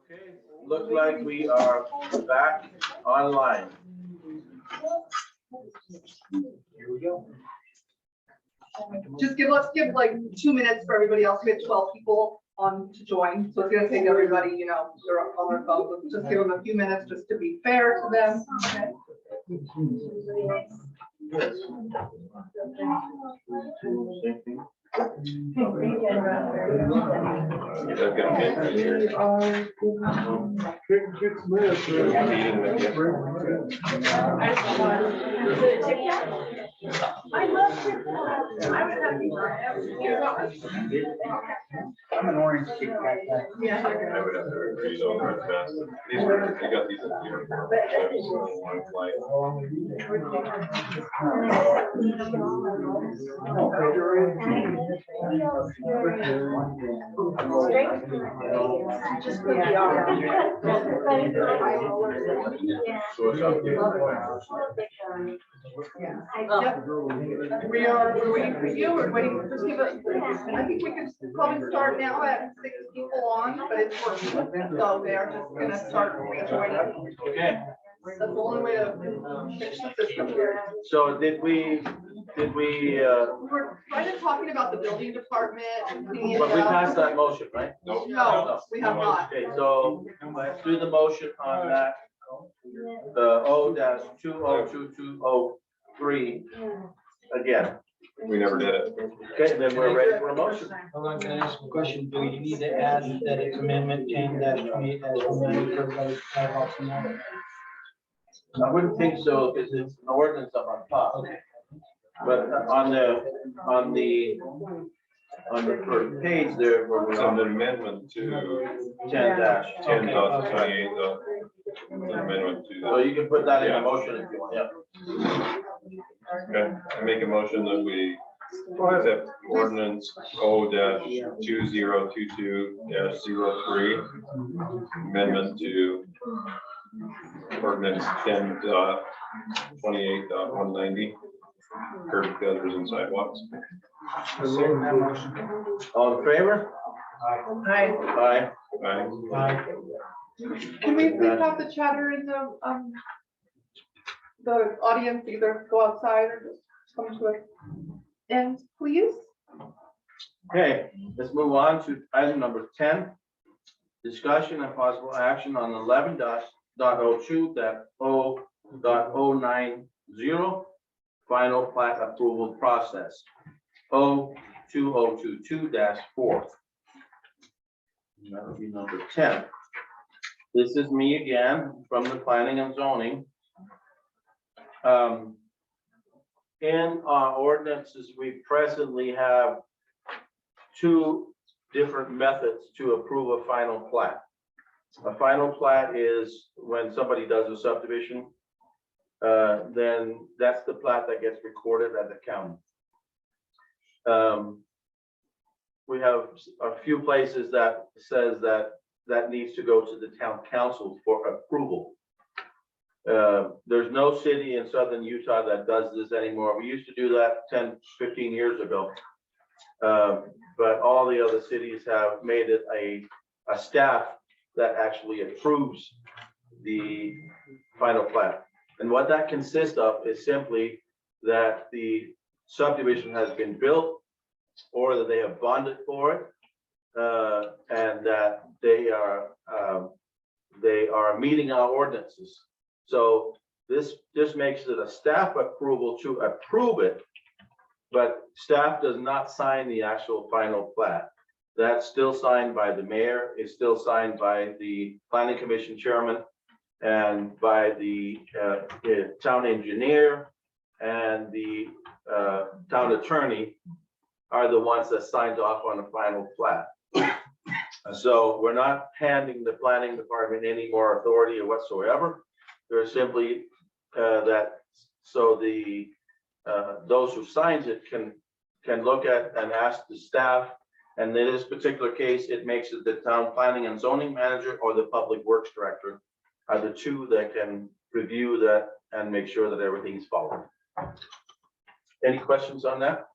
Okay, look like we are back online. Here we go. Just let's give like 2 minutes for everybody else. We have 12 people on to join. So it's gonna take everybody, you know, they're on their phones. Let's just give them a few minutes just to be fair to them. Okay. I love TikTok. I would have you. I'm an orange Kit Kat guy. Yeah. I would have to agree on our best. These were, you got these in here. One flight. Just put the R. So it's up here. We're waiting for you. We're waiting, just give it, I think we can probably start now at 6 people on, but it's working. So they're just gonna start rejoining. Okay, That's the only way to fix the system here. so did we, We were kind of talking about the building department and cleaning it but we up. passed that motion, right? Nope. No, we have not. Okay, so let's do the motion on that. The O-202203 again. We never did it. Okay, then we're ready for a motion. Hold on, can I ask a question? Do you need to add that it's amendment 10-28 as amended for everybody to have off from that? I wouldn't think so, because it's an ordinance up on top. Okay. But on the first page there, where It's we're an on amendment to 10-. 10.28, amendment to So the, you can put that in a motion if you want, yeah. okay, I make a motion that we accept ordinance O-2022-03, amendment to ordinance 10.28.190, curb gutters and sidewalks. Second that motion. All in favor? Hi. Aye. Aye. Aye. Can we please have the chatter in the audience either go outside or just come to it? And please? Okay, let's move on to item number 10. Discussion and possible action on 11.02.0.090 final plat approval process. O-2022-4. That would be number 10. This is me again from the planning and zoning. In our ordinances, we presently have two different methods to approve a final plat. A final plat is when somebody does a subdivision, then that's the plat that gets recorded at the county. We have a few places that says that needs to go to the town council for approval. There's no city in southern Utah that does this anymore. We used to do that 10, 15 years ago. But all the other cities have made it a staff that actually approves the final plat. And what that consists of is simply that the subdivision has been built or that they have bonded for it, and that they are meeting our ordinances. So this makes it a staff approval to approve it, but staff does not sign the actual final plat. That's still signed by the mayor, it's still signed by the planning commission chairman and by the town engineer, and the town attorney are the ones that signed off on the final plat. So we're not handing the planning department any more authority or whatsoever. They're simply that, so the those who signs it can look at and ask the staff. And in this particular case, it makes it the town planning and zoning manager or the public works director are the two that can review that and make sure that everything's followed. Any questions on that?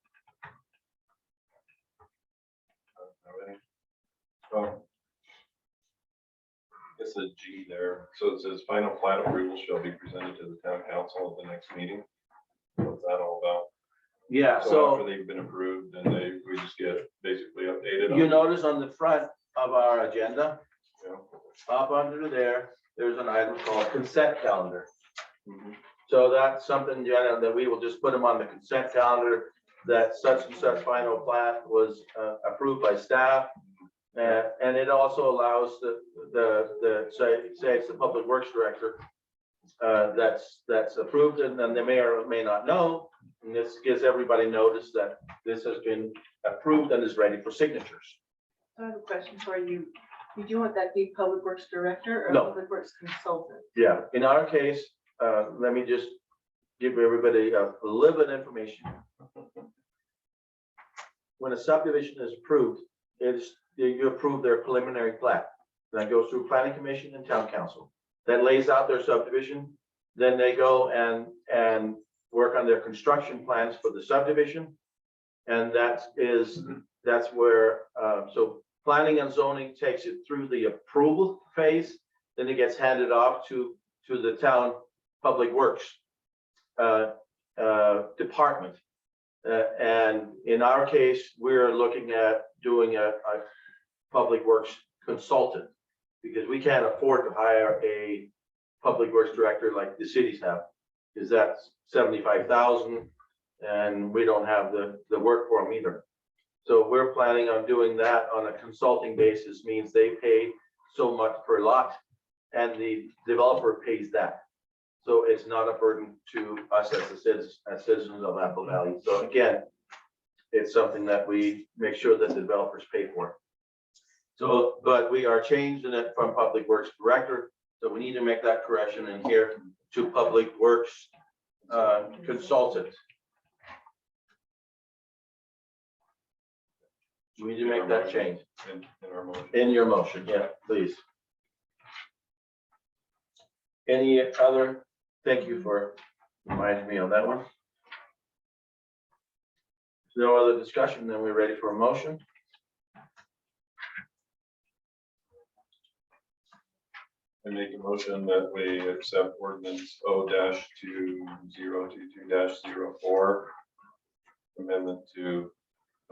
It's a G there. So it says final plat approval shall be presented to the town council at the next meeting. What's that all about? Yeah, So so after they've been approved, then we just get basically updated. you on, notice on the front of our agenda, you know. up under there, there's an item called consent calendar. Mhm. So that's something, Jenna, that we will just put them on the consent calendar, that such and such final plat was approved by staff. And it also allows say it's the public works director that's approved, and then they may or may not know. And this gives everybody notice that this has been approved and is ready for signatures. I have a question for you. Did you want that be public works director or No. public works consultant? Yeah, in our case, let me just give everybody a little bit of information. When a subdivision is approved, you approve their preliminary plat. That goes through planning commission and town council. That lays out their subdivision. Then they go and work on their construction plans for the subdivision. And that's where, so planning and zoning takes it through the approval phase. Then it gets handed off to the town public works department. And in our case, we're looking at doing a public works consultant, because we can't afford to hire a public works director like the cities have, because that's 75,000, and we don't have the work for them either. So we're planning on doing that on a consulting basis, means they pay so much per lot, and the developer pays that. So it's not a burden to us as citizens of Apple Valley. So again, it's something that we make sure that the developers pay for. So, but we are changing it from public works director. So we need to make that correction in here to public works consultant. We need to make that change In our motion. in your motion. Yeah, please. Any other? Thank you for reminding me on that one. No other discussion, then we're ready for a motion. I make a motion that we accept ordinance O-2022-04, amendment to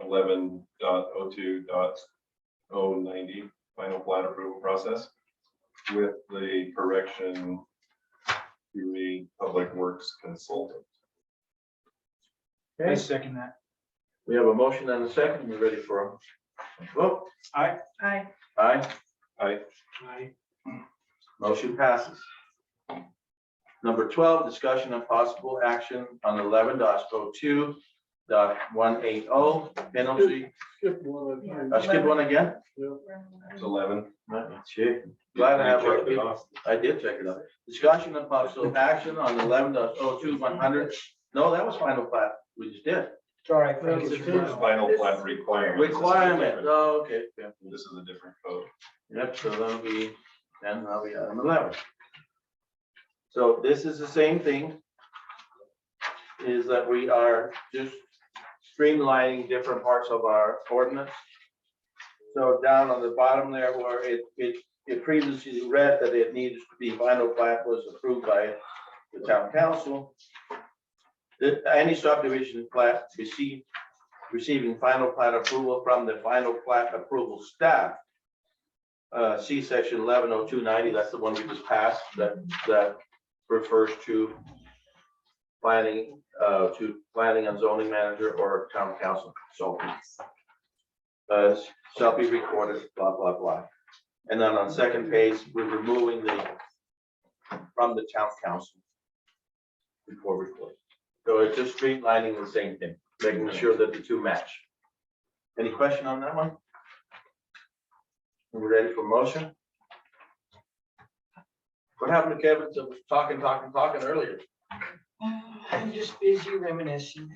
11.02.090 final plat approval process with the correction to read public works consultant. I Okay, second that. we have a motion and a second. We're ready for a vote. Aye. Aye. Aye. Motion passes. Number 12, discussion of possible action on 11.02.180 penalty. Skip one. Skip one again. It's 11. Shit. Glad I have You one. checked it off. I did check it out. Discussion of possible action on 11.02.100. No, that was final plat. We just did. Sorry. I think That's it's a wrong. Final plat requirement. Requirement. Oh, okay. Yeah. This is a different code. Yep, so that'll be, and now we got 11. So this is the same thing. Is that we are just streamlining different parts of our ordinance. So down on the bottom there where it previously read that it needed to be final plat was approved by the town council. Any subdivision plat receiving final plat approval from the final plat approval staff. See section 11.02.90, that's the one we just passed, that refers to planning and zoning manager or town council consultant. Shall be recorded, blah, blah, blah. And then on second page, we're removing from the town council before recording. So it's just streamlining the same thing, making sure that the two match. Any question on that one? Are we ready for motion? What happened to Kevin? So talking earlier. I'm just busy reminiscing.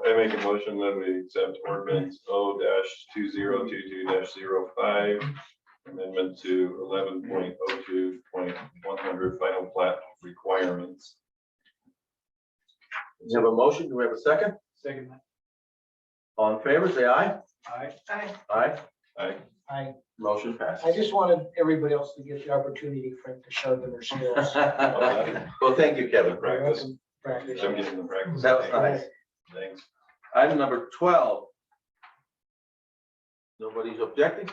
I make a motion that we accept ordinance O-2022-05, amendment to 11.02.100 final plat requirements. We have a motion. Do we have a second? Second that. All in favor, say aye. I, Aye. I, Motion I passes. just wanted everybody else to get the opportunity for it to sharpen their skills. Well, thank you, Kevin. Practice. Practice. I'm getting the practice. That was nice. Thanks. Item number 12. Nobody's objecting?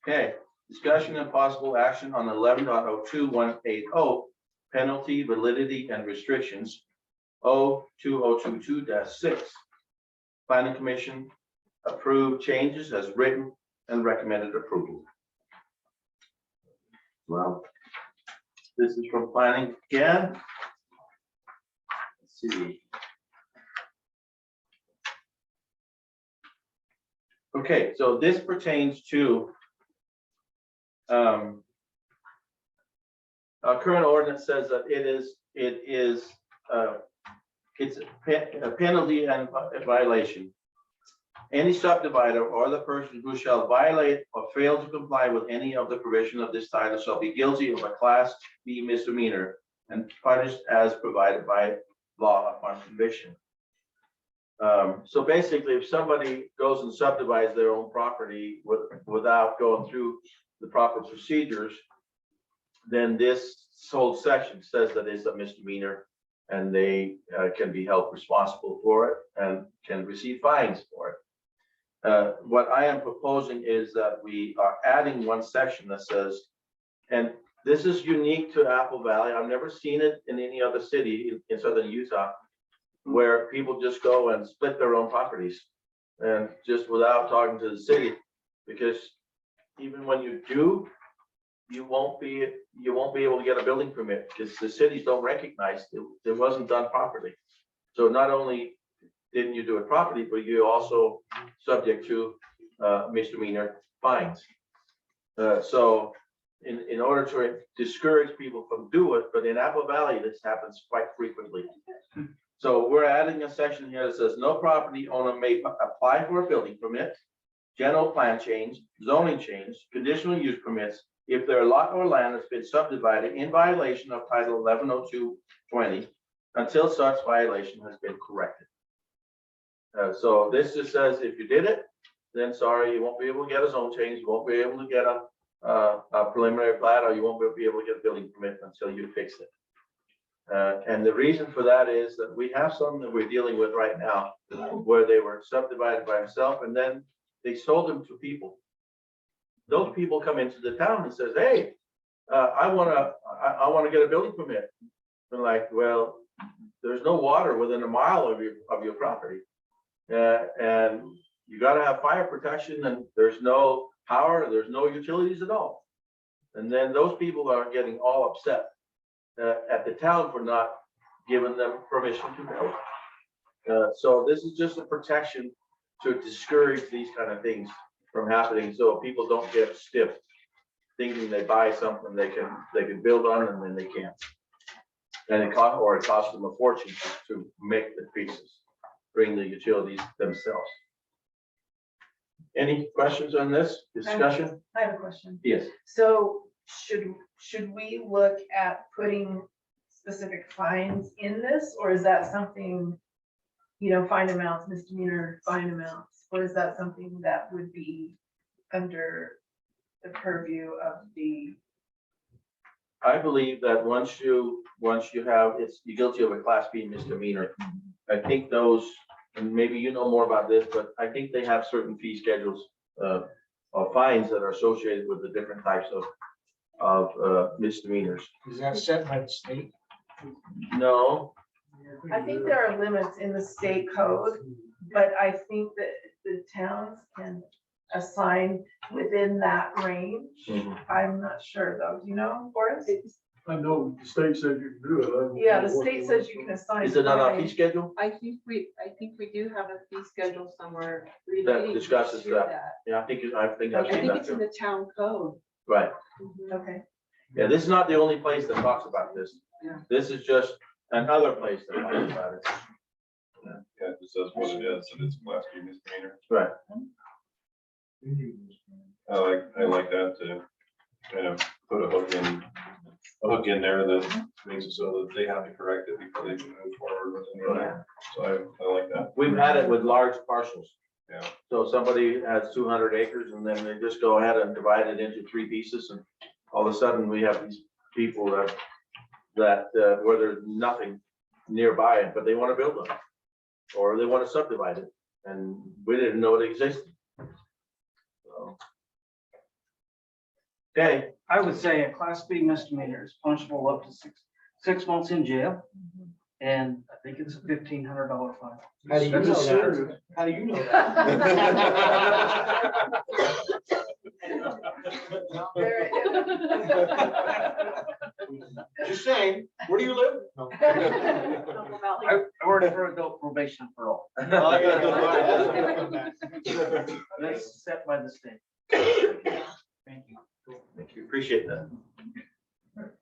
Okay, discussion and possible action on 11.02180 penalty, validity, and restrictions. 02022-6. Planning Commission approved changes as written and recommended approval. Well, this is from planning again. Let's see. Okay, so this pertains to our current ordinance says that it's a penalty and a violation. Any subdivider or the person who shall violate or fail to comply with any of the provision of this title shall be guilty of a Class B misdemeanor and punished as provided by law upon conviction. So basically, if somebody goes and subdivides their own property without going through the proper procedures, then this whole section says that it's a misdemeanor and they can be held responsible for it and can receive fines for it. What I am proposing is that we are adding one section that says, and this is unique to Apple Valley. I've never seen it in any other city in southern Utah, where people just go and split their own properties and just without talking to the city, because even when you do, you won't be able to get a building permit because the cities don't recognize it wasn't done properly. So not only didn't you do it properly, but you're also subject to misdemeanor fines. So in order to discourage people from doing it, but in Apple Valley, this happens quite frequently. So we're adding a section here that says no property owner may apply for a building permit, general plan change, zoning change, conditional use permits if their lot or land has been subdivided in violation of Title 110220 until such violation has been corrected. So this just says if you did it, then sorry, you won't be able to get a zone change, you won't be able to get a preliminary plat, or you won't be able to get a building permit until you fix it. And the reason for that is that we have some that we're dealing with right now where they were subdivided by themselves and then they sold them to people. Those people come into the town and says, hey, I want to get a building permit. And like, well, there's no water within a mile of your property. And you got to have fire protection and there's no power, there's no utilities at all. And then those people are getting all upset at the town for not giving them permission to build. So this is just a protection to discourage these kind of things from happening, so people don't get stiff thinking they buy something they can build on and then they can't. And it costs them a fortune to make the pieces, bring the utilities themselves. Any questions on this discussion? I have a question. Yes. So should we look at putting specific fines in this, or is that something, fine amounts, misdemeanor fine amounts? Or is that something that would be under the purview of the? I believe that once you have, you're guilty of a Class B misdemeanor. I think those, and maybe you know more about this, but I think they have certain fee schedules or fines that are associated with the different types of misdemeanors. Is that set by the state? No, I think there are limits in the state code, but I think that the towns can assign within that range. I'm not sure though. Do you know, Boris? I know the state said you can do it. I don't Yeah, know the what state says you can assign. is it on our fee fines. schedule? I think we do have a fee schedule somewhere That relating discusses to that. that. Yeah, I think I've I seen think that it's in too. the town code. Right. Okay. Yeah, this is not the only place that talks about this. Yeah. This is just another place that talks about it. Yeah, it says what it is, and it's a Class B misdemeanor. Right. I like that to kind of put a hook in there that makes it so that they have to correct it before they can move forward with it. So I like that. We've had it with large parcels. Yeah. So somebody has 200 acres and then they just go ahead and divide it into 3 pieces and all of a sudden we have these people that where there's nothing nearby it, but they want to build them. Or they want to subdivide it and we didn't know it existed. So. Okay, I would say a class B misdemeanor is punishable up to 6 months in jail. And I think it's a $1,500 fine. How do you That's a know that? serious- How do you know that? There Just saying, where do you live? No. Noble Valley. I worked for adult probation for all. I gotta come back. That's set by the state. Thank you. thank you, appreciate that.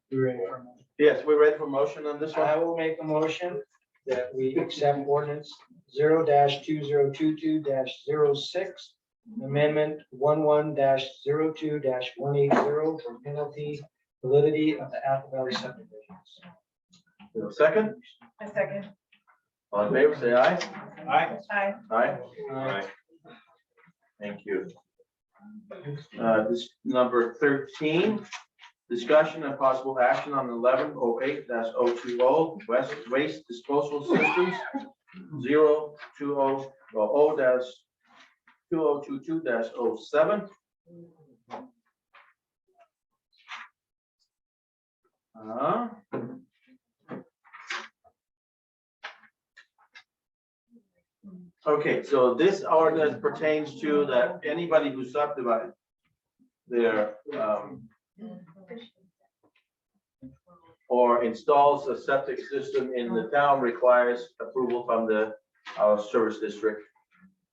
You ready for a motion? Yes, we're ready for motion on this I one? will make a motion that we accept ordinance 0-2022-06, amendment 11-02-180 for penalty validity of the Apple Valley subdivisions. Second, A second. all in favor, say aye. Aye. Aye. Aye, Right. thank you. This number 13, discussion and possible action on 1108-020 waste disposal systems 020-2022-07. Okay, so this ordinance pertains to that anybody who subdivides their, or installs a septic system in the town requires approval from the, service district,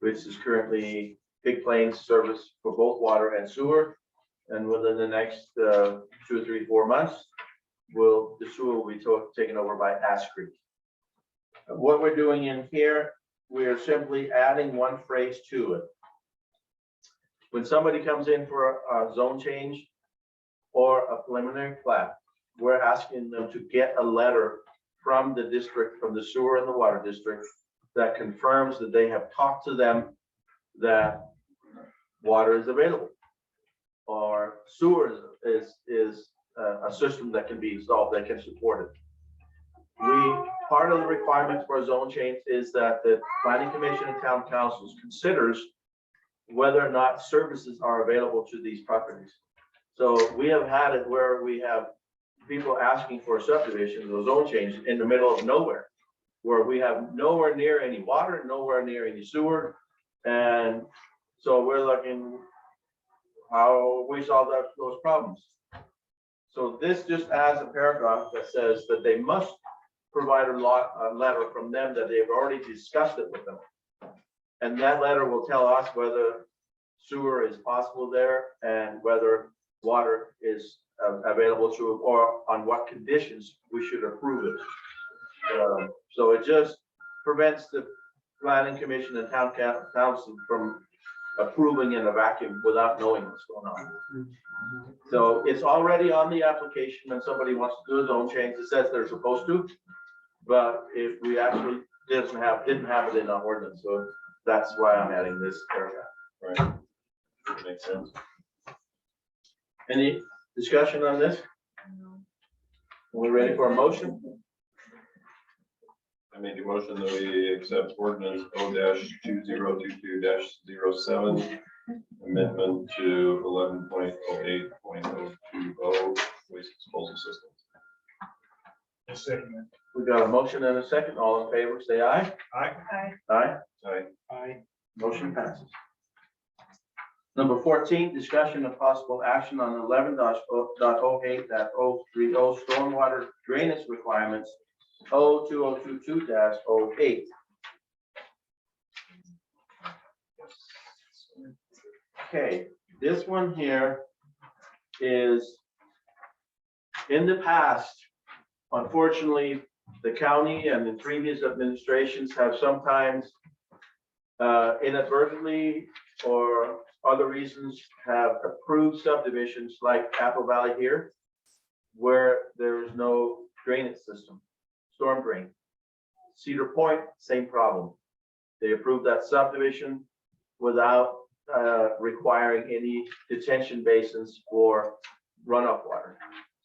which is currently Big Plains service for both water and sewer. And within the next, 2, 3, 4 months, the sewer will be taken over by Ash Creek. What we're doing in here, we are simply adding one phrase to it. When somebody comes in for a zone change or a preliminary plat, we're asking them to get a letter from the district, from the sewer and the water district, that confirms that they have talked to them that water is available or sewer is a system that can be installed, that can support it. Part of the requirements for a zone change is that the planning commission and town councils considers whether or not services are available to these properties. So we have had it where we have people asking for a subdivision, or zone change in the middle of nowhere, where we have nowhere near any water, nowhere near any sewer. And so we're looking how we solve those problems. So this just adds a paragraph that says that they must provide a letter from them that they've already discussed it with them. And that letter will tell us whether sewer is possible there and whether water is available to, or on what conditions we should approve it. So it just prevents the planning commission and town council from approving in a vacuum without knowing what's going on. So it's already on the application when somebody wants to do a zone change, it says they're supposed to. But if we actually didn't have it in our ordinance, so that's why I'm adding this paragraph. Right. Makes sense. Any discussion on this? Are we ready for a motion? I make a motion that we accept ordinance O-2022-07, amendment to 11.08.020 waste disposal systems. We got a motion and a second. All in favor, say aye. Aye. Aye. Aye. Aye. Motion passes. Number 14, discussion of possible action on 11.08.030 stormwater drainage requirements 02022-08. Okay, this one here is, in the past, unfortunately, the county and the previous administrations have sometimes inadvertently or other reasons have approved subdivisions like Apple Valley here, where there is no drainage system, storm drain. Cedar Point, same problem. They approved that subdivision without requiring any detention basins for runoff water.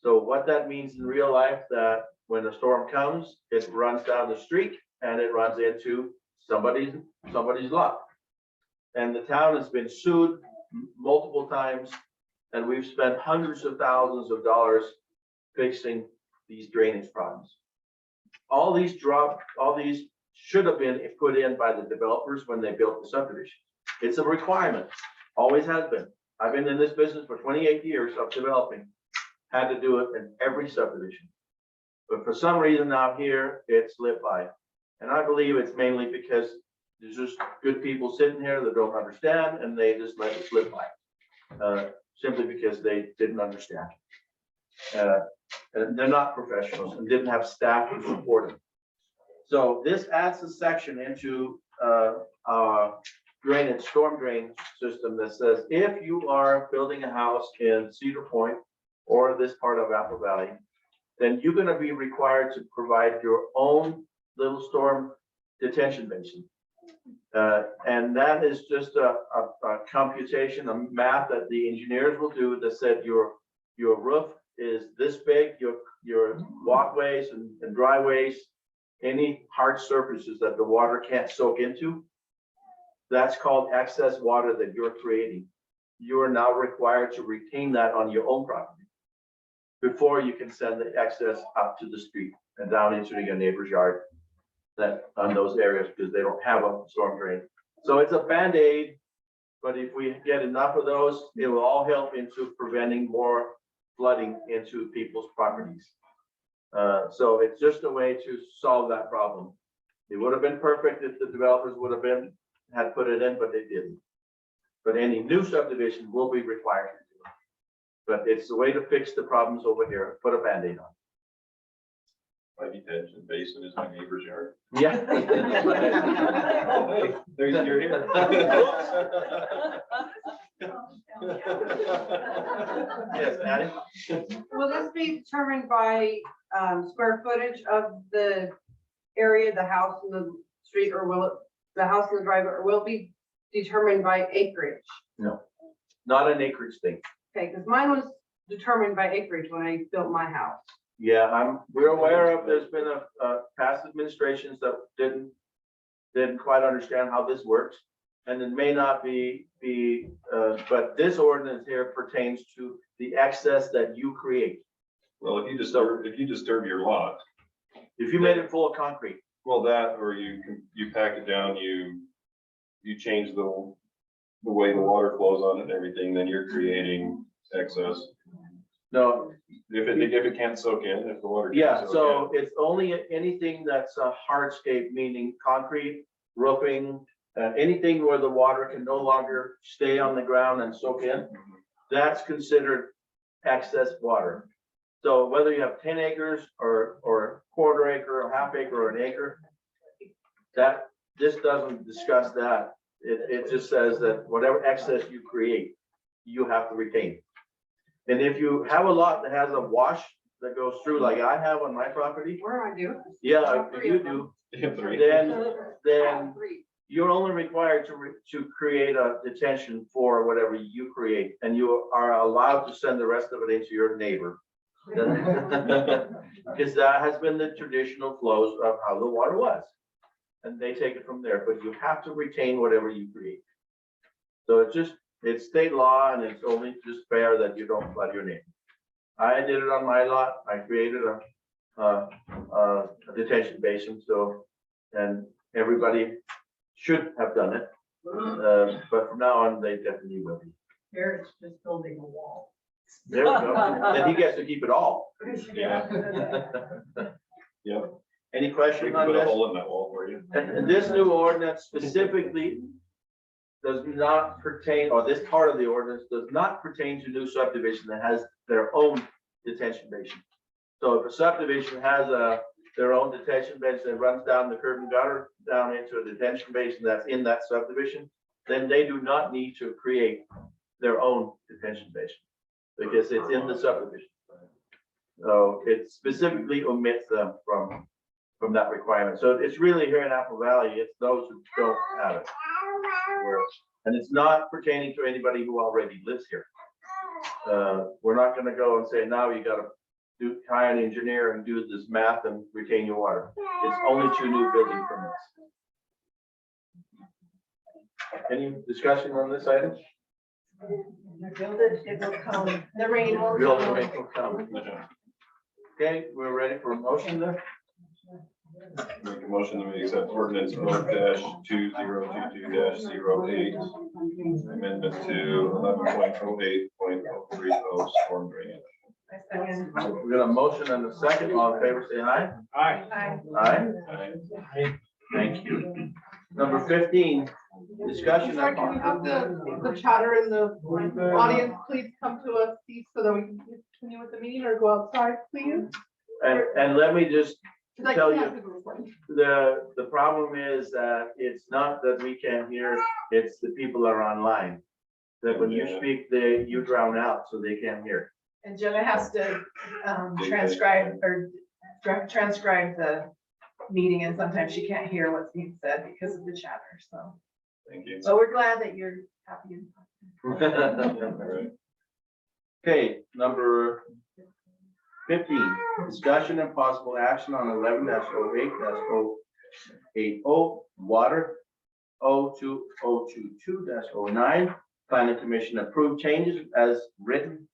So what that means in real life, that when a storm comes, it runs down the street and it runs into somebody's lot. And the town has been sued multiple times, and we've spent hundreds of thousands of dollars fixing these drainage problems. All these should have been put in by the developers when they built the subdivision. It's a requirement, always has been. I've been in this business for 28 years of developing, had to do it in every subdivision. But for some reason out here, it slipped by. And I believe it's mainly because there's just good people sitting here that don't understand, and they just let it slip by. Simply because they didn't understand. And they're not professionals and didn't have staff to support them. So this adds a section into our storm drain system that says, if you are building a house in Cedar Point or this part of Apple Valley, then you're going to be required to provide your own little storm detention basin. And that is just a computation, a math that the engineers will do that said your roof is this big, your walkways and dryways, any hard surfaces that the water can't soak into, that's called excess water that you're creating. You are now required to retain that on your own property before you can send the excess up to the street and down into your neighbor's yard, that on those areas, because they don't have a storm drain. So it's a Band-Aid, but if we get enough of those, it will all help into preventing more flooding into people's properties. So it's just a way to solve that problem. It would have been perfect if the developers would have had put it in, but they didn't. But any new subdivision will be required to do it. But it's a way to fix the problems over here, put a Band-Aid on. My detention basin is my neighbor's yard. Yeah. You're here. Yes, Addie? Will this be determined by square footage of the area, the house and the street, or will it, the house and the driveway, or will it be determined by acreage? No, not an acreage thing. Okay, because mine was determined by acreage when I built my house. Yeah, we're aware of, there's been a past administrations that didn't quite understand how this works. And it may not be, but this ordinance here pertains to the excess that you create. Well, if you disturb your lot, If you made it full of concrete, well, that, or you pack it down, you change the way the water flows on it and everything, then you're creating excess. no, If it can't soak in, if the water. can't yeah, soak so it's only anything that's a hardscape, meaning concrete, roofing, anything where the water can no longer stay on the ground and soak in, that's considered excess water. So whether you have 10 acres or a quarter acre, or half acre, or an acre, this doesn't discuss that. It just says that whatever excess you create, you have to retain. And if you have a lot that has a wash that goes through, like I have on my property, Where am I doing? yeah, if you do, in. then you're only required to create a detention for whatever you create, and you are allowed to send the rest of it into your neighbor. Because that has been the traditional flows of how the water was. And they take it from there, but you have to retain whatever you create. So it's state law, and it's only just fair that you don't flood your neighbor. I did it on my lot. I created a detention basin, so, and everybody should have done it. But from now on, they definitely will be. Eric's just building a wall. There we go. Then he gets to keep it all. Yeah. Yeah. Any We questions can on put a this? hole in that wall for you. And this new ordinance specifically does not pertain, or this part of the ordinance does not pertain to new subdivision that has their own detention basin. So if a subdivision has their own detention basin that runs down the curb and gutter down into a detention basin that's in that subdivision, then they do not need to create their own detention basin because it's in the subdivision. So it specifically omits them from that requirement. So it's really here in Apple Valley, it's those who don't have it. Where And it's not pertaining to anybody who already lives here. We're not gonna go and say, now you gotta hire an engineer and do this math and retain your water. It's only 2 new building permits. Any discussion on this item? Build it, it will come, the rain will Bill, come. will come. Okay, we're ready for a motion there. Make a motion that we accept ordinance O-2022-08, amendment to 11.08.030 storm drainage. I second. We got a motion and a second. All in favor, say aye. Aye. Aye. Aye. Aye. Thank you. Number 15, discussion. Sorry, can we have the chatter in the audience, please come to a seat so that we can continue with the meeting or go outside, please? And let me just 'Cause I tell can't you, do the recording. the problem is that it's not that we can't hear, it's the people that are online. That when you speak, you drown out, so they can't hear. And Jenna has to transcribe transcribe the meeting, and sometimes she can't hear what's being said because of the chatter, so. Thank you. But we're glad that you're happy. All right. Okay, number 15, discussion and possible action on 11-08-080 water 02022-09. Planning Commission approved changes as written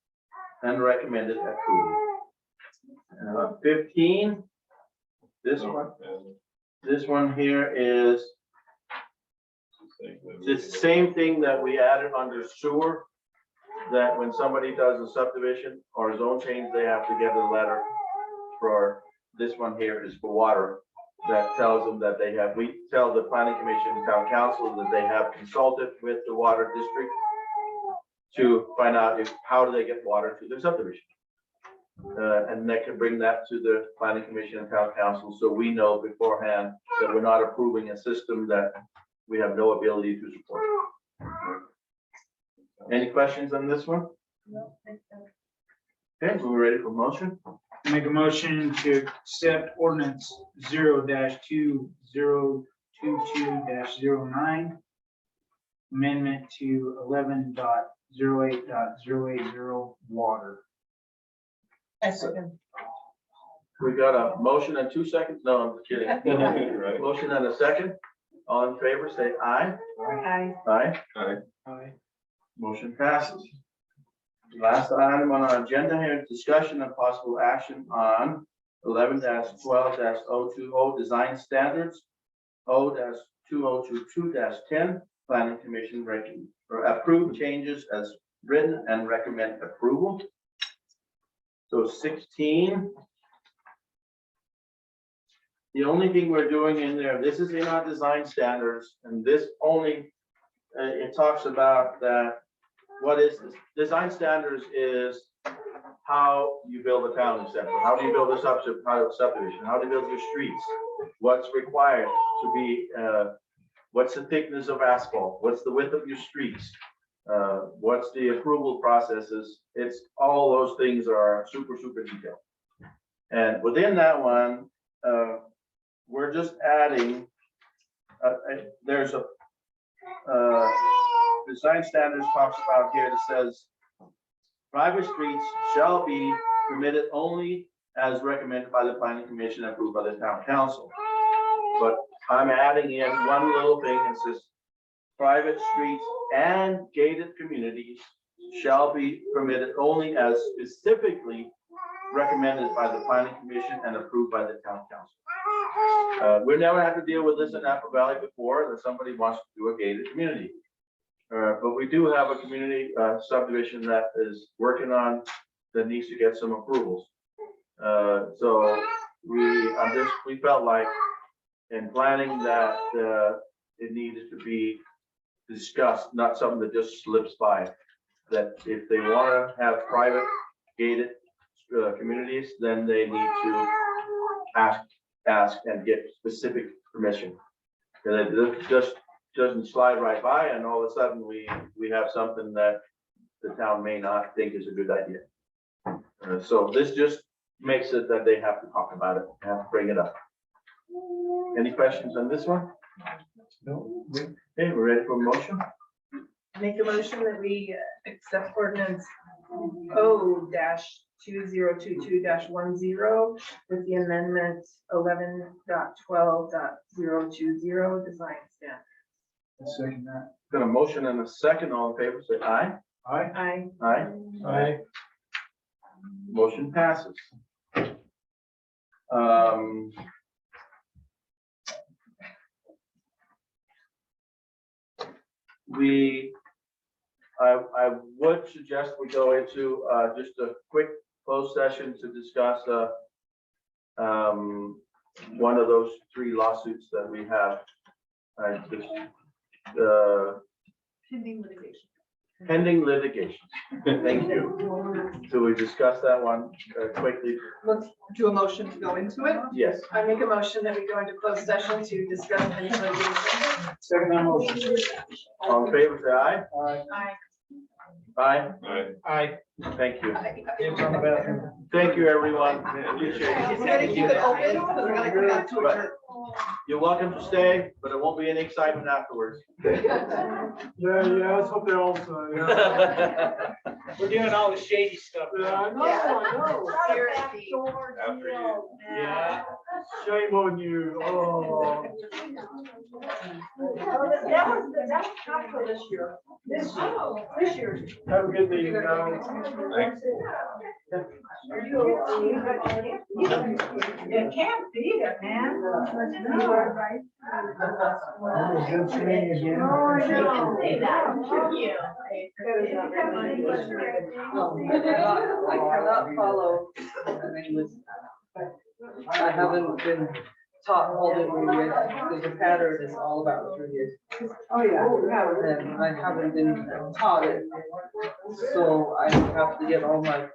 and recommended approval. 15, this one here is it's the same thing that we added under sewer, that when somebody does a subdivision or zone change, they have to get a letter. For this one here is for water, that tells them that they have, we tell the planning commission and town council that they have consulted with the water district to find out how do they get water to their subdivision. And they can bring that to the planning commission and town council, so we know beforehand that we're not approving a system that we have no ability to support. Any questions on this one? No, thank you. Okay, so we're ready for motion. Make a motion to accept ordinance 0-2022-09. Amendment to 11.08.080 water. I second. We got a motion and 2 seconds. No, I'm kidding. Right. Motion and a second. All in favor, say aye. Aye. Aye. Aye. Motion passes. Last item on our agenda here, discussion and possible action on 11-12-020 design standards, 0-2022-10 planning commission approve changes as written and recommend approval. So 16. The only thing we're doing in there, this is in our design standards, and this only, it talks about that. What is this? Design standards is how you build a town center. How do you build a subdivision? How do you build your streets? What's required to be, what's the thickness of asphalt? What's the width of your streets? What's the approval processes? It's all those things are super detailed. And within that one, we're just adding, there's a, design standards talks about here that says private streets shall be permitted only as recommended by the planning commission and approved by the town council. But I'm adding in one little thing that says private streets and gated communities shall be permitted only as specifically recommended by the planning commission and approved by the town council. We never had to deal with this in Apple Valley before, that somebody wants to do a gated community. But we do have a community subdivision that is working on, that needs to get some approvals. So we felt like in planning that it needed to be discussed, not something that just slips by. That if they want to have private gated communities, then they need to ask and get specific permission. Because it just doesn't slide right by, and all of a sudden we have something that the town may not think is a good idea. So this just makes it that they have to talk about it, have to bring it up. Any questions on this one? No. Okay, we're ready for a motion. Make a motion that we accept ordinance O-2022-10 with the amendment 11.12.020 design standard. Second that. Got a motion and a second, all in favor, say aye. Aye. Aye. Aye. Aye. Motion passes. I would suggest we go into, just a quick closed session to discuss, one of those three lawsuits that we have. Just, Pending litigation. pending litigation. Thank you. So we discuss that one quickly? Let's do a motion to go into it. Yes. I make a motion that we go into closed session to discuss any litigation. Second that motion. All in favor, say aye. Aye. Aye. Aye. Alright. Aye. Thank you. Dibs on the bathroom. Thank you, everyone. Appreciate Is it. there anything that open, because we're gonna come back to it. You're welcome to stay, but it won't be any excitement afterwards. Yeah, that's what they all say, yeah. We're doing all the shady stuff. Yeah, I know, I know. After you. Yeah. Shame on you, oh. That was not for this year. This year. Have a good meeting, guys. Thanks. It can't be that, man. Good seeing you again. I cannot follow. I haven't been taught all the way because the pattern is all about 3 years. Oh, yeah. And I haven't been taught it. So I have to get all my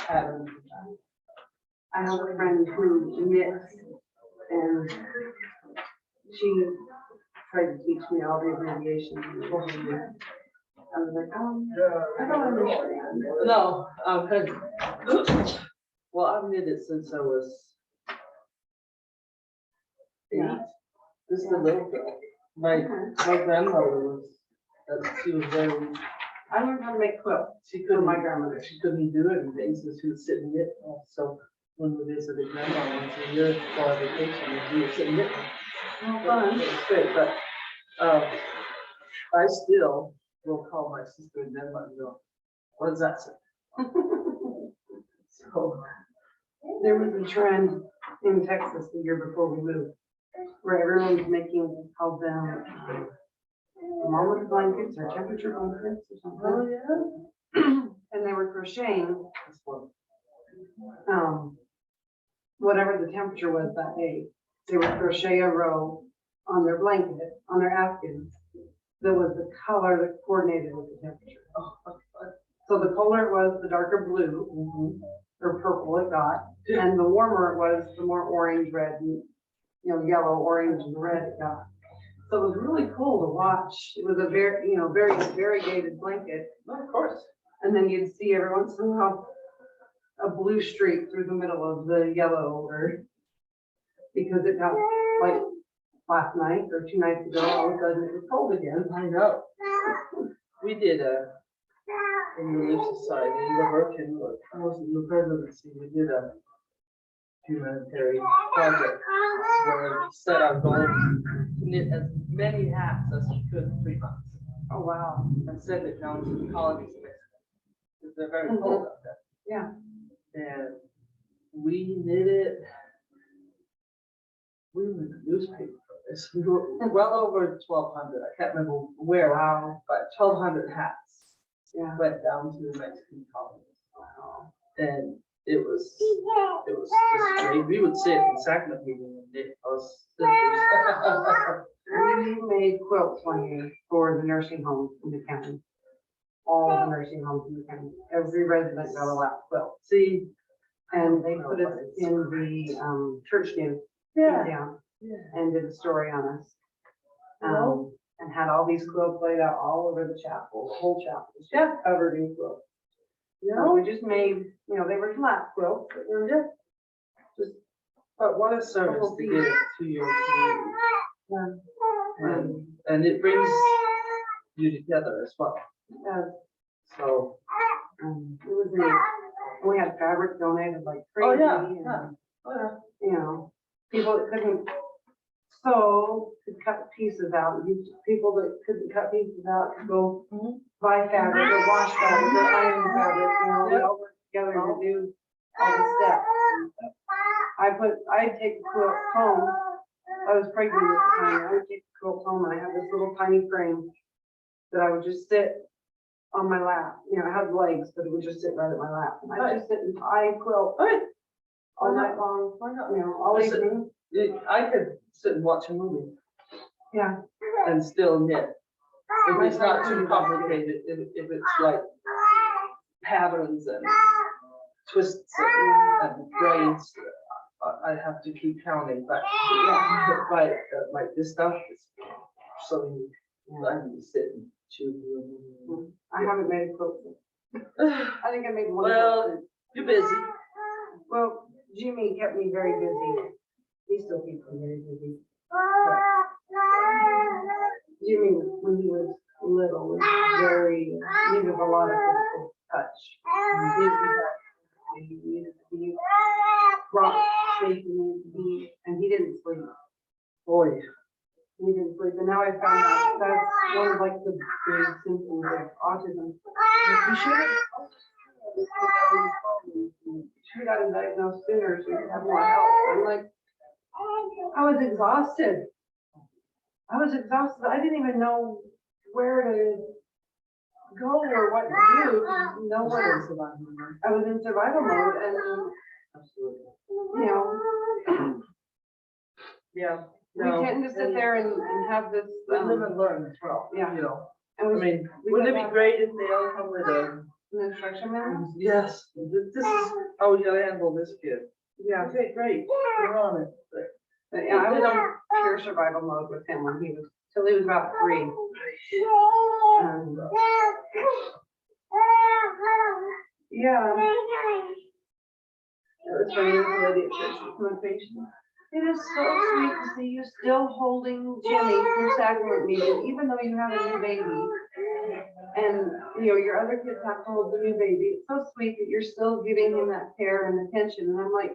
patterns. I have a friend who knits and she tried to teach me all the abbreviations. I was like, I don't understand. No, well, I've knitted since I was 8. This is the little girl. My grandmother was, she was very, I learned how to make quilts she from couldn't, my grandmother. she couldn't do anything, so she would sit and knit. So when we visited grandma once a year for our vacation, we would sit and knit. Oh, fun. It was great, but, I still will call my sister and then let me know, what does that say? So, There was a trend in Texas the year before we moved, where everyone was making, called them thermometer blankets or temperature blankets or something. yeah. And they were crocheting, That's one. whatever the temperature was that day. They would crochet a row on their blanket, on their afghans, that was the color that coordinated with the temperature. Oh, So the colder it was, the darker blue or purple it got, and the warmer it was, the more orange, red, and, yellow, orange, and red it got. So it was really cool to watch. It was a very, very variegated blanket. of course. And then you'd see every once in a while a blue streak through the middle of the yellow, or because it got like last night or 2 nights ago, all of a sudden it was cold again. I know. We did in the Relief Society, the Hurricane, I was in the presidency, we did a humanitarian project where we set our goal to knit as many hats as we could in 3 months Oh, wow. and send it down to the colonies of Mexico. Because they're very cold up there. Yeah. And we knitted, we were in the newspaper for this, we were well over 1,200, I can't remember where, but 1,200 hats. Yeah. Went down to the Mexican colonies. And it was just great. We would sit in Sacramento meeting and knit us sisters. We made quilts one year for the nursing homes in the county. All the nursing homes in the county. Every resident got a lap quilt. See, And they put us in the church news yeah, down yeah. and did a story on us. And had all these quilts laid out all over the chapel, the whole chapel, was just covered in quilts. So we just made, they were flat quilts, but they're just, But what a service to give to your community. yeah. And it brings you together as well. So, It was neat. We had fabric donated like oh, crazy. yeah, and, yeah. Oh, yeah. You know, people that couldn't sew could cut pieces out. People that couldn't cut pieces out could go buy fabric or wash fabric or iron fabric, you know, we all worked together to do all the steps. I'd take the quilt home. I was pregnant at the time. I would take the quilt home and I had this little tiny frame that I would just sit on my lap. You know, it had legs, but it would just sit right at my lap. And I'd just sit and tie quilt all night long, you know, all evening. I could sit and watch a movie Yeah. and still knit. If it's not too complicated, if it's like patterns and twists and braids, I have to keep counting, but like this stuff is so I need to sit and choose. I haven't made a quilt. I think I made one. Well, quilt. you're busy. Well, Jimmy kept me very busy. He still keeps me very busy. Jimmy, when he was little, was very, needed a lot of physical touch. He needed to be rocked, shaken, and he didn't sleep. Boy, He didn't sleep, and now I found out that's one of like the symptoms of autism. You should have got him diagnosed sooner, so you could have more help. I'm like, I was exhausted. I didn't even know where to go or what to do. No one in survival mode. I was in survival mode, and you know, yeah. we tend to sit there and have this. We live and learn as well. Yeah. You know, And I we, mean, we wouldn't it could be have great if they all come with an instruction manual? yes, this is how we gotta handle this kid. Yeah. Okay, great, we're on it. But yeah, I was on pure survival mode with him when he was, till he was about 3. Yeah. It was funny, there was a lady at church with my patient. It is so sweet to see you still holding Jimmy through sacrament meeting, even though you have a new baby. And, you know, your other kids have to hold the new baby. It's so sweet that you're still giving him that care and attention. And I'm like,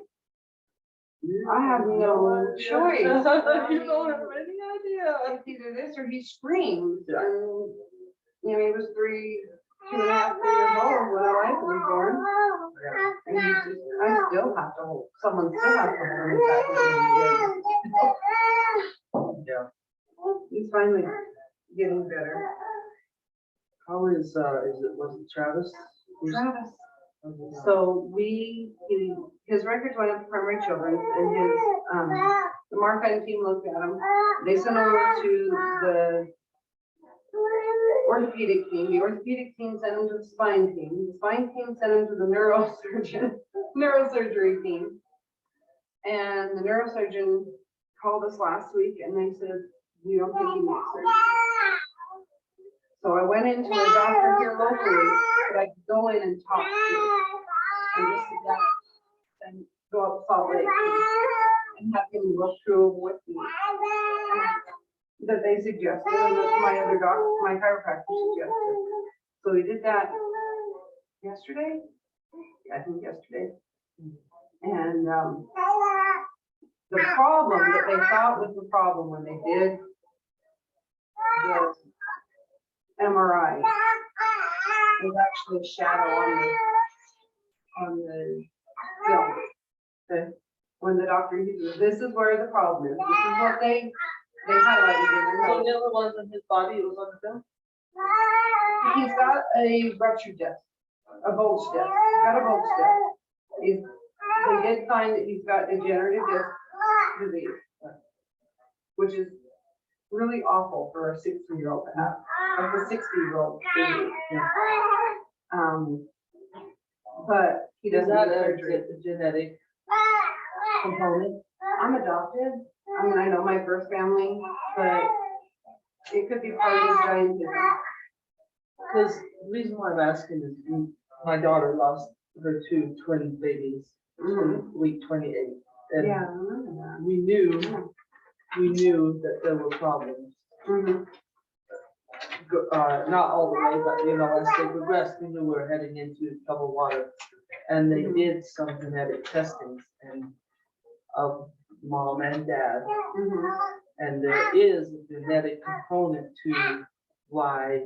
I have no choice. You don't have any idea. It's either this or he screams. And, you know, he was 2.5, 3 years old when Eliza was born. And he's just, I still have to hold, someone still has to hold him back. Yeah. He's finally getting better. How is was it Travis? Travis. So his records went up to Primary Children's and his, the Marketing team looked at him. They sent him over to the orthopedic team. The orthopedic team sent him to the spine team. The spine team sent him to the neurosurgery team. And the neurosurgeon called us last week and they said, we don't think he needs surgery. So I went into a doctor here locally that I could go in and talk to. And just sit down and go up Salt Lake and have him go through with me. That they suggested, and that my other doctor, my chiropractor suggested. So we did that yesterday. I think yesterday. And the problem that they thought was the problem when they did the MRI was actually a shadow on the film. Okay. When the doctor uses, this is where the problem is. This is what they highlighted in their So notes. the other ones in his body, it was on the film? He's got a ruptured disc, a bulge disc, got a bulge disc. They did find that he's got degenerative disc disease, which is really awful for a 60-year-old to have, like a 60-year-old. But he Is doesn't that need surgery. a genetic component? I'm adopted. I mean, I know my birth family, but it could be part of his giantism. Because the reason why I'm asking is my daughter lost her 2 twin babies in week 28. And Yeah, I remember that. we knew that there were problems. Mhm. not all the way, but you know, as they progressed, we knew we were heading into troubled water. And they did some genetic testings and of mom and dad. And there is a genetic component to why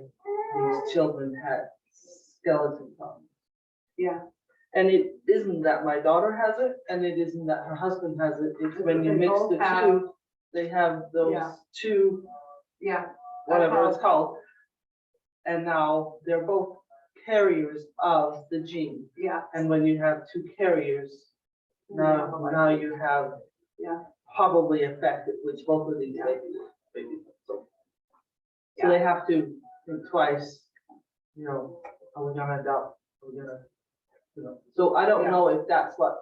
these children had skeleton problems. Yeah. And it isn't that my daughter has it, and it isn't that her husband has it, it's when you They mix both the have- two, they have those Yeah. two, Yeah, whatever it's called. And now they're both carriers of the gene, yeah, and when you have two carriers, now you have Yeah. probably affected, which both of these Yeah. babies. So they have to think twice, you know, are we gonna adopt, are we gonna, you know, so I don't Yeah. know if that's what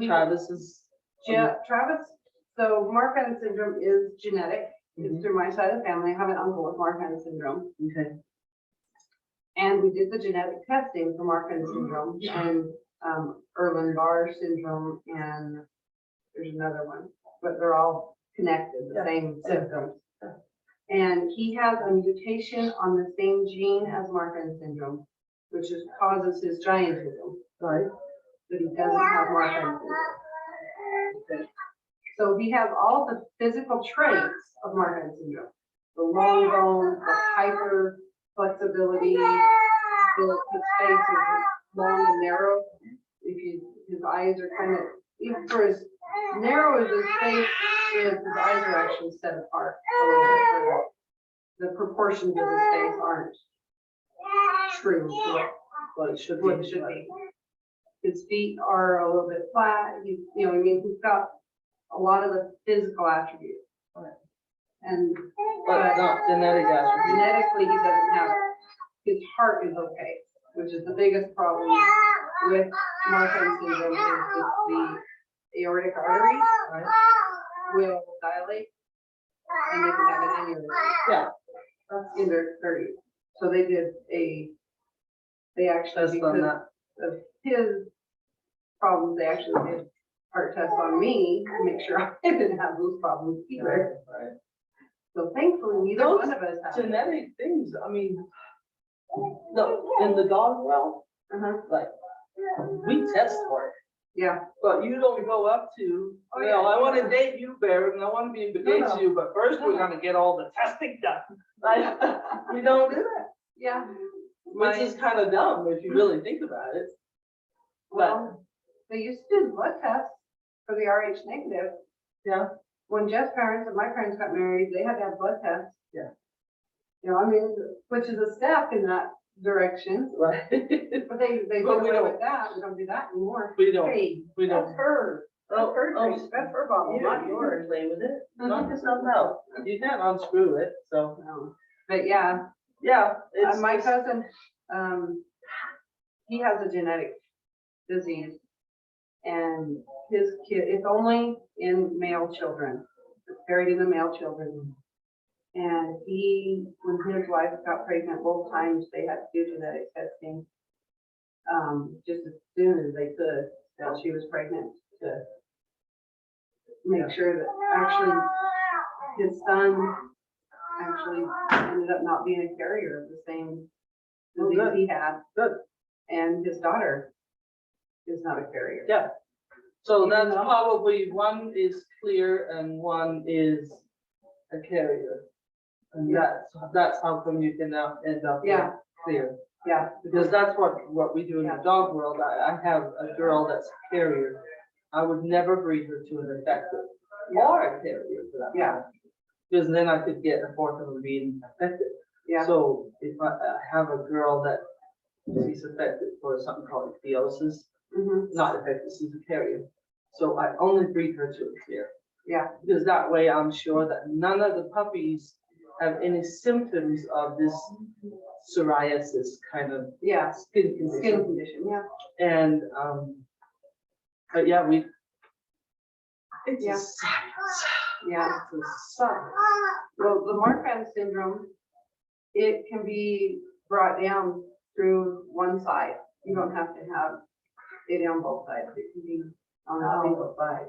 Travis is. Travis, so Marfan syndrome is genetic. It's Mhm. through my side of the family. I have an uncle with Marfan syndrome. Okay, And we did the genetic testing for Marfan syndrome and Erlen-Barr syndrome, and there's another one, but they're all connected, the Yeah. same symptoms. And he has a mutation on the same gene as Marfan syndrome, which causes his giantism, right, but he doesn't have Marfan syndrome. So he has all the physical traits of Marfan syndrome. The long bone, the hyper flexibility, his face is long and narrow. His eyes are kind of, even for as narrow as his face is, his eyes are actually set apart a little bit further. The proportions of his face aren't true to what it should what it be. should be. His feet are a little bit flat, he's he's got a lot of the physical attributes. Right. And But not genetic attributes. genetically, he doesn't have it. His heart is okay, which is the biggest problem with Marfan syndrome, is that the aortic artery Right? will dilate and they can have an aneurysm. Yeah. That's in their 30s. So they actually, Just on because that. of his problems, they actually did heart tests on me to make sure I didn't have those problems either. Right. So thankfully, neither Those one of us have it. Genetic things, I mean, look, in the dog world, Uh-huh. like, we test for it. Yeah, But you don't go up to, Oh, you know, yeah. I wanna date you, Bear, and I wanna be engaged to you, but first we're gonna get all the testing done. Like, we don't do that, yeah. which is kinda dumb if you really think about it. Well, they used to do blood tests for the RH negative. Yeah. When Jeff's parents and my parents got married, they had to have blood tests. Yeah. You know, I mean, which is a step in that direction, Right? but they But did we away don't. with that. We don't do that anymore. We don't, Hey, we that's don't. her. That's her drink. That's her bottle, not yours. Play with it, knock yourself out. You can't unscrew it, so, No. But yeah, yeah. It's my cousin, he has a genetic disease. And his kid, it's only in male children, it's buried in the male children. And when his wife got pregnant both times, they had to do genetic testing. Just as soon as they could, while she was pregnant, to make sure that actually his son actually ended up not being a carrier of the same Oh, disease good. he had. Good. And his daughter is not a carrier. Yeah. So Even that's though- probably one is clear and one is a carrier. And Yeah. that's how come you can now end up with Yeah. clear. Yeah, Because that's what we do in the Yeah. dog world. I have a girl that's a carrier. I would never breed her to an affected or a carrier for that. Yeah. matter. Because then I could get a fourth of them being affected. yeah, So if I have a girl that she's affected for something called ichthyosis, mhm, not affected, she's a carrier. So I only breed her to a clear. yeah, Because that way I'm sure that none of the puppies have any symptoms of this psoriasis kind of yeah, skin skin condition. condition, yeah, And, but yeah, it's Yeah. a science. yeah. It's a science. Well, the Marfan syndrome, it can be brought down through one side. You don't have to have it on both sides. It can be on a single side.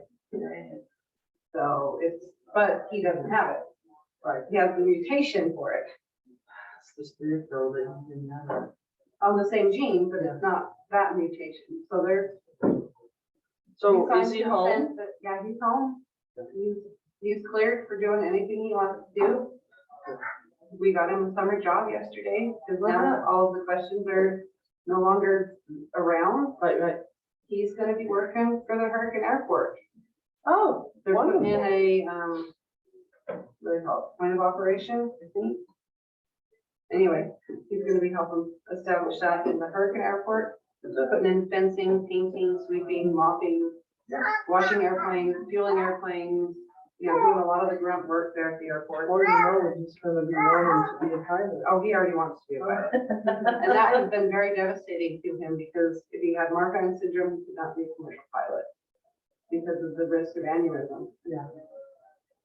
So but he doesn't have it. Right. He has the mutation for it. Just 3 years ago, they didn't have it. On the same gene, but it's not that mutation, so they're. So signed is he consent home? that- Yeah, he's home. He's cleared for doing anything he wants to do. We got him a summer job yesterday, because now all of the questions are no longer around. Right. He's gonna be working for the Hurricane Airport. Oh, They're putting in wonderful. a, what do they call it, point of operation, I think. Anyway, he's gonna be helping establish that in the Hurricane Airport, putting in fencing, painting, sweeping, mopping, washing airplanes, fueling airplanes, doing a lot of the grunt work there at the airport. Or you know, he's gonna be learning to be a pilot. Oh, he already wants to be a pilot. And that has been very devastating to him, because if he had Marfan syndrome, he could not be a commercial pilot because of the risk of aneurysm. Yeah.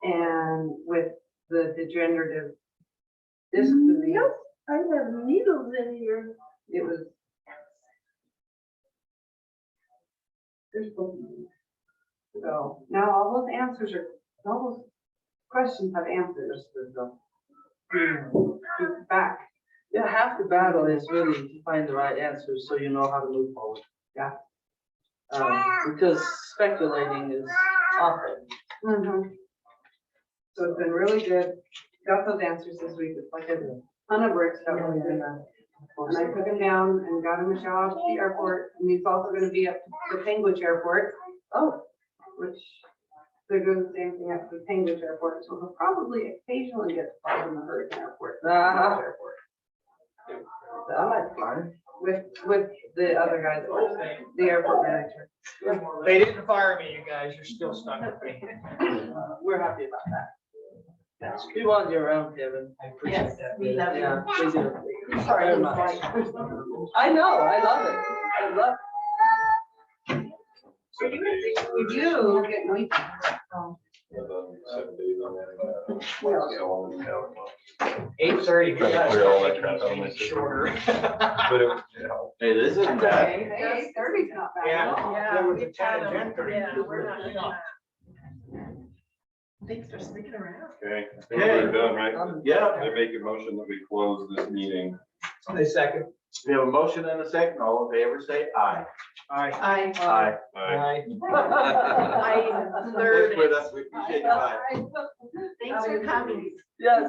And with the degenerative disc disease, I have needles in here. it was. So now all those answers are, all those questions have answers. Back. Yeah, half the battle is really to find the right answers so you know how to move forward. Yeah. Because speculating is awful. So it's been really good. Got those answers this week. It's like a ton of bricks. That was good. And I took him down and got him a job at the airport, and he's also gonna be at the Penguich Airport. Oh. Which they're doing the same thing at the Penguich Airport, so he'll probably occasionally get to fly in the Hurricane Airport. Airport. That might be fun. With the other guy that works there, the airport manager. They didn't fire me, you guys, you're still stuck with me. We're happy about that. Yes, we want you around, Kevin. I appreciate Yes, that. we love you. Yeah, we do. Sorry, Very he's much. like- I know, I love it. I love. 7 days. We do get weekends. 7 days on that. So, yeah. 8:30. Trying to clear all that crap out of my system. Shorter. But it helped. Hey, this isn't bad. Hey, 30's not bad. Yeah. Yeah, There was we a 10 and had 'em. 10:30. Yeah, we're not doing that. Thanks for sticking around. Okay, I think we're done, right? Yeah, I make a motion that we close this meeting. A second. we have a motion and a second. All in favor, say aye. All right. I, Aye. Aye. I Stick third. with us. We appreciate you. Bye. Thanks for coming. Yes.